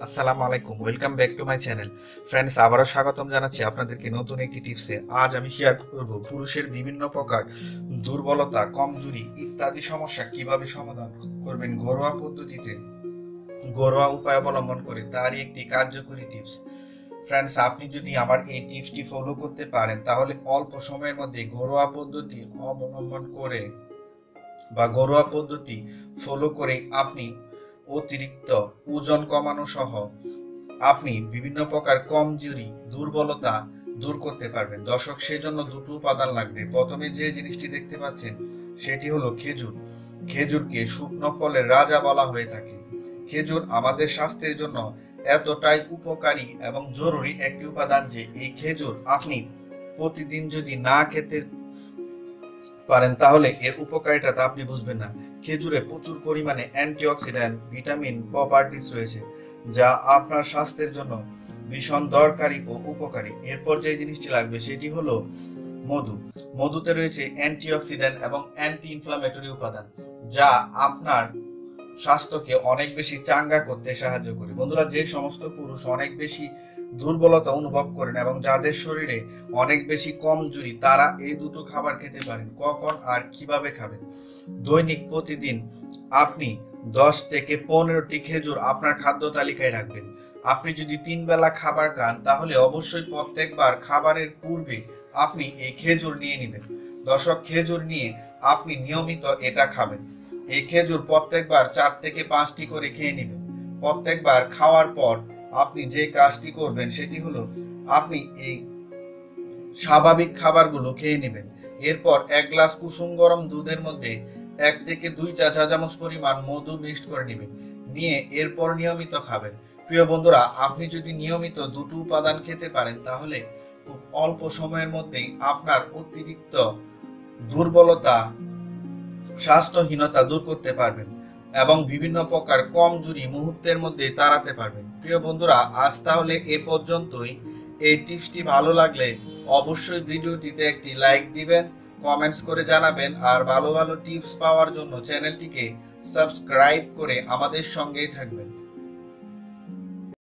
আসসালামু আলাইকুম, welcome back to my channel. Friends, আবারও স্বাগতম জানাচ্ছি আপনাদেরকে নতুন একটি টিপসে। আজ আমি শেয়ার করব পুরুষের বিভিন্ন প্রকার দুর্বলতা, কমজোরি ইত্যাদি সমস্যা কিভাবে সমাধান করবেন ঘরোয়া পদ্ধতিতে, ঘরোয়া উপায় অবলম্বন করে। তারই একটি কার্যকরী টিপস। ফ্রেন্ডস, আপনি যদি আমার এই টিপসটি ফলো করতে পারেন তাহলে অল্প সময়ের মধ্যে ঘরোয়া পদ্ধতি অবলম্বন করে বা ঘরোয়া পদ্ধতি ফলো করে আপনি অতিরিক্ত ওজন কমানো সহ আপনি বিভিন্ন প্রকার কমজোরি, দুর্বলতা দূর করতে পারবেন। দর্শক, সেই জন্য দুটো উপাদান লাগবে। প্রথমে যে জিনিসটি দেখতে পাচ্ছেন সেটি হলো খেজুর। খেজুরকে শুকনো ফলের রাজা বলা হয়ে থাকে। খেজুর আমাদের স্বাস্থ্যের জন্য এতটাই উপকারী এবং জরুরি একটি উপাদান যে এই খেজুর আপনি প্রতিদিন যদি না খেতে পারেন তাহলে এর উপকারিতা আপনি বুঝবেন না। খেজুরে প্রচুর পরিমাণে অ্যান্টিঅক্সিডেন্ট, ভিটামিন প্রপার্টিস রয়েছে যা আপনার স্বাস্থ্যের জন্য ভীষণ দরকারি ও উপকারী। এরপর যে জিনিসটি লাগবে সেটি হলো মধু। মধুতে রয়েছে অ্যান্টিঅক্সিডেন্ট এবং অ্যান্টি ইনফ্লামেটরি উপাদান যা আপনার স্বাস্থ্যকে অনেক বেশি চাঙ্গা করতে সাহায্য করে। বন্ধুরা, যে সমস্ত পুরুষ অনেক বেশি দুর্বলতা অনুভব করেন এবং যাদের শরীরে অনেক বেশি কমজোরি, তারা এই দুটো খাবার খেতে পারেন। কখন আর কিভাবে খাবেন? দৈনিক প্রতিদিন আপনি 10 থেকে 15টি খেজুর আপনার খাদ্য তালিকায় রাখবেন। আপনি যদি 3 বেলা খাবার খান তাহলে অবশ্যই প্রত্যেকবার খাবারের পূর্বে আপনি এই খেজুর নিয়ে নেবেন। দর্শক, খেজুর নিয়ে আপনি নিয়মিত এটা খাবেন। এই খেজুর প্রত্যেকবার 4 থেকে 5টি করে খেয়ে নেবেন। প্রত্যেকবার খাওয়ার পর আপনি যে কাজটি করবেন সেটি হলো আপনি এই স্বাভাবিক খাবারগুলো খেয়ে নেবেন। এরপর 1 গ্লাস কুসুম গরম দুধের মধ্যে 1 থেকে 2 চা চামচ পরিমাণ মধু মিক্সড করে নেবেন, নিয়ে এরপর নিয়মিত খাবেন। প্রিয় বন্ধুরা, আপনি যদি নিয়মিত দুটো উপাদান খেতে পারেন তাহলে খুব অল্প সময়ের মধ্যেই আপনার অতিরিক্ত দুর্বলতা, স্বাস্থ্যহীনতা দূর করতে পারবেন এবং বিভিন্ন প্রকার কমজোরি মুহূর্তের মধ্যে তাড়াতে পারবেন। প্রিয় বন্ধুরা, আজ তাহলে এ পর্যন্তই। এই টিপসটি ভালো লাগলে অবশ্যই ভিডিওটিতে একটি লাইক দিবেন, কমেন্টস করে জানাবেন, আর ভালো ভালো টিপস পাওয়ার জন্য চ্যানেলটিকে সাবস্ক্রাইব করে আমাদের সঙ্গেই থাকবেন।